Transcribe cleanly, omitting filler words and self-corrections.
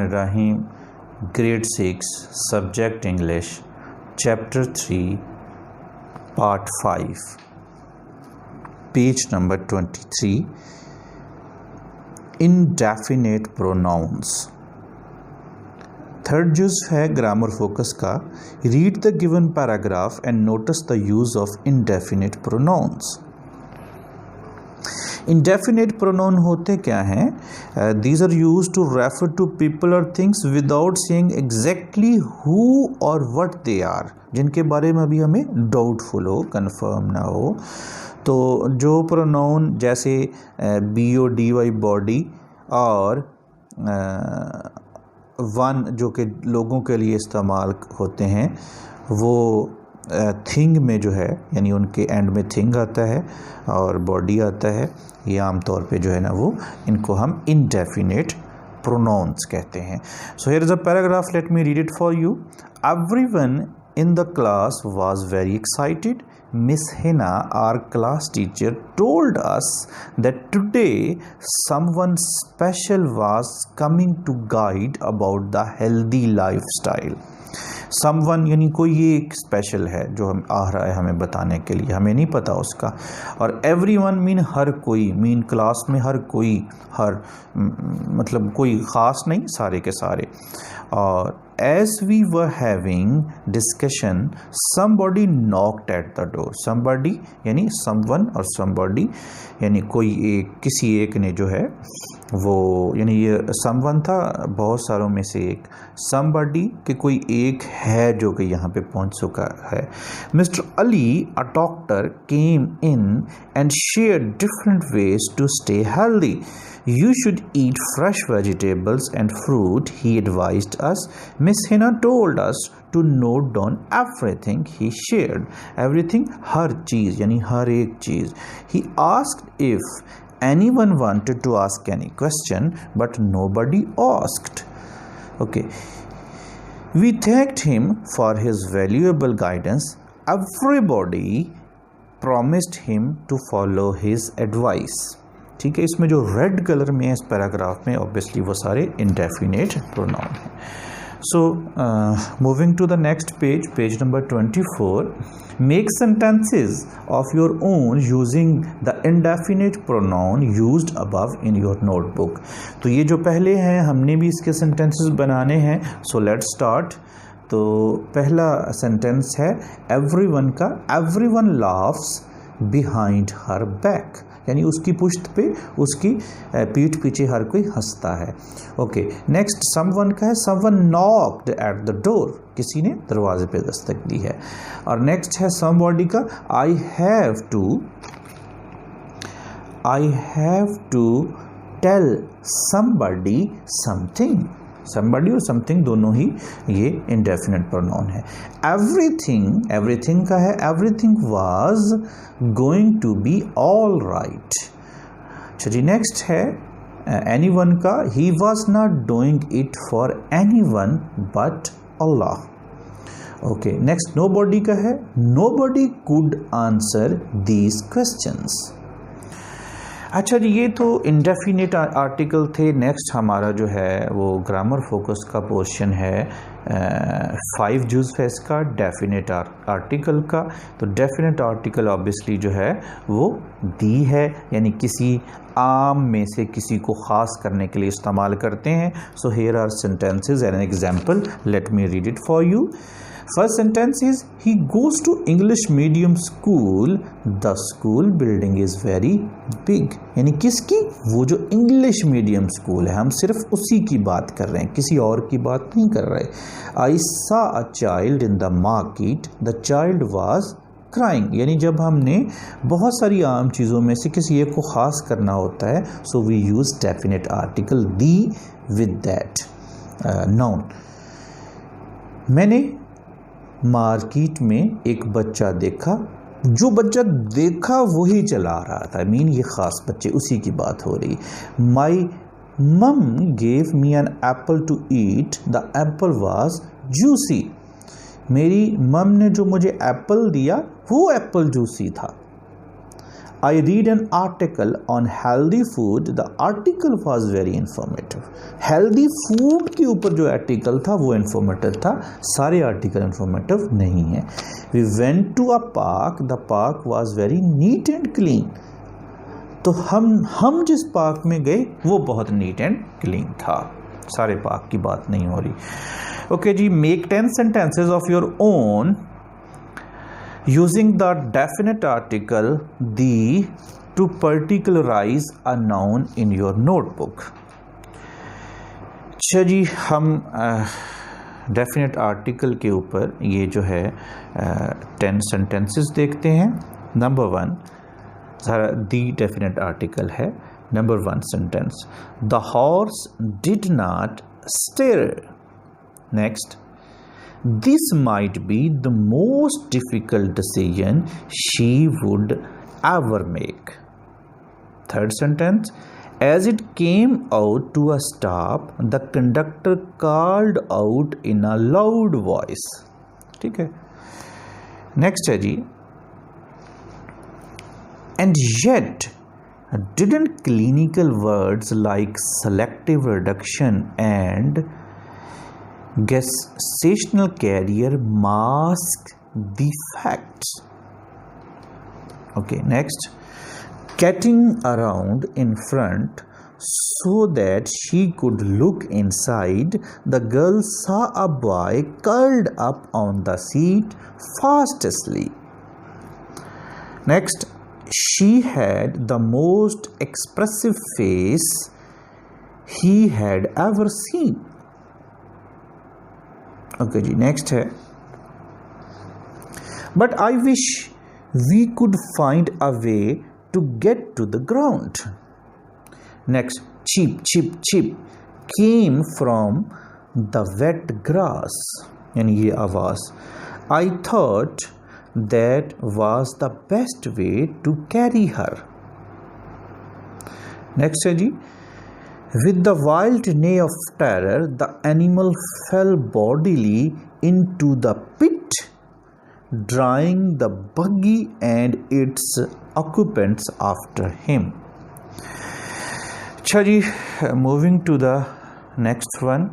बिस्मिल्लाहिर्रहमानिर्रहीम, grade 6 subject English, chapter 3 part 5, page number 23, indefinite pronouns. Third जुज़ है grammar focus का। Read the given paragraph and notice the use of indefinite pronouns. Indefinite pronoun होते क्या हैं? These are used to refer to people और things without saying exactly who और what they are, जिनके बारे में अभी हमें डाउटफुल हो, कंफर्म ना हो। तो जो प्रोनाउन जैसे BODY बॉडी और वन जो कि लोगों के लिए इस्तेमाल होते हैं, वो थिंग में जो है यानी उनके एंड में थिंग आता है और बॉडी आता है, ये आम तौर पे जो है ना वो इनको हम इनडेफिनेट प्रोनाउंस कहते हैं। So here is a paragraph, late me read it for you. Everyone in the class was very excited. Miss Hina, our class teacher, told us that today someone special was coming to guide about the healthy lifestyle. Someone यानी कोई एक special है जो हम आ रहा है हमें बताने के लिए, हमें नहीं पता उसका। और everyone मीन हर कोई, मीन क्लास में हर कोई, हर मतलब कोई ख़ास नहीं, सारे के सारे। और as we were having discussion, somebody knocked at the door. Somebody यानी someone और somebody यानी कोई एक, किसी एक ने जो है वो, यानी ये someone था बहुत सारों में से एक, somebody कि कोई एक है जो कि यहाँ पे पहुँच चुका है। Mr. Ali, a doctor, came in and shared different ways to stay healthy. You should eat fresh vegetables and fruit, he advised us. Miss Hina told us to note down everything he shared. Everything, हर चीज़ यानी हर एक चीज़। He asked if anyone wanted to ask any question, but nobody asked. Okay. We thanked him for his valuable guidance. Everybody promised him to follow his advice. ठीक है, इसमें जो red colour में है इस paragraph में ऑब्वियसली वो सारे इंडेफिनेट प्रोनाउन हैं। So moving to the next page, page number 24, make sentences of your own using the indefinite pronoun used above in your notebook. तो ये जो पहले हैं हमने भी इसके सेंटेंसेस बनाने हैं। So let's start. तो पहला सेंटेंस है एवरीवन का। Everyone laughs behind her back, यानी उसकी पुश्त पे, उसकी पीठ पीछे हर कोई हंसता है। ओके, नेक्स्ट समवन का है। Someone knocked at the door, किसी ने दरवाजे पे दस्तक दी है। और नेक्स्ट है समबॉडी का। I have to tell somebody something. Somebody और समथिंग दोनों ही ये इंडेफिनेट प्रोनाउन है। एवरीथिंग का है। Everything was going to be all right. अच्छा जी, नेक्स्ट है एनीवन का। He was not doing it for anyone but Allah. Okay, next nobody का है। Nobody could answer these questions. अच्छा जी, ये तो इंडेफिनेट आर्टिकल थे। नेक्स्ट हमारा जो है वो ग्रामर फोकस का पोर्शन है। 5 जुज़ है इसका, डेफिनेट आर्टिकल का। तो डेफिनेट आर्टिकल ऑब्वियसली जो है वो दी है, यानी किसी आम में से किसी को ख़ास करने के लिए इस्तेमाल करते हैं। So here are sentences and an example, let me read it for you. First sentence is, he goes to English medium school. The school building is very big. यानी किसकी? वो जो इंग्लिश मीडियम स्कूल है, हम सिर्फ उसी की बात कर रहे हैं, किसी और की बात नहीं कर रहे। I saw a child in the market. The child was crying. यानी जब हमने बहुत सारी आम चीज़ों में से किसी एक को ख़ास करना होता है, so we use definite article the with that noun. मैंने मार्केट में एक बच्चा देखा। जो बच्चा देखा वही चला रहा था, मीन ये ख़ास बच्चे, उसी की बात हो रही। My mum gave me an apple to eat, the apple was juicy. मेरी मम ने जो मुझे एप्पल दिया वो एप्पल जूसी था। I read an article on healthy food. The article was very informative. Healthy food के ऊपर जो आर्टिकल था वो informative था, सारे आर्टिकल informative नहीं है. We went to a park. The park was very neat and clean. तो हम जिस पार्क में गए वो बहुत नीट एंड क्लीन था. सारे पार्क की बात नहीं हो रही. ओके जी, make 10 sentences of your own using the definite article the to particularize a noun in your notebook. अच्छा जी, हम डेफिनेट आर्टिकल के ऊपर ये जो है 10 sentences देखते हैं. नंबर 1 दी डेफिनेट आर्टिकल है. Number 1 sentence, the horse did not stir. Next, this might be the most difficult decision she would ever make. Third sentence, as it came out to a stop, the conductor called out in a loud voice. ठीक है. Next है जी, and yet didn't clinical words like selective reduction and gestational carrier mask the facts? Okay, next, getting around in front so that she could look inside, the girl saw a boy curled up on the seat fast asleep. Next, she had the most expressive face he had ever seen. Okay ji, next है, but I wish we could find a way to get to the ground. Next, chip chip chip came from the wet grass. यानी ये आवाज़. I thought that was the best way to carry her. Next है जी, with the wild neigh of terror, the animal fell bodily into the pit, drawing the buggy and its occupants after him. अच्छा जी, moving to the next one.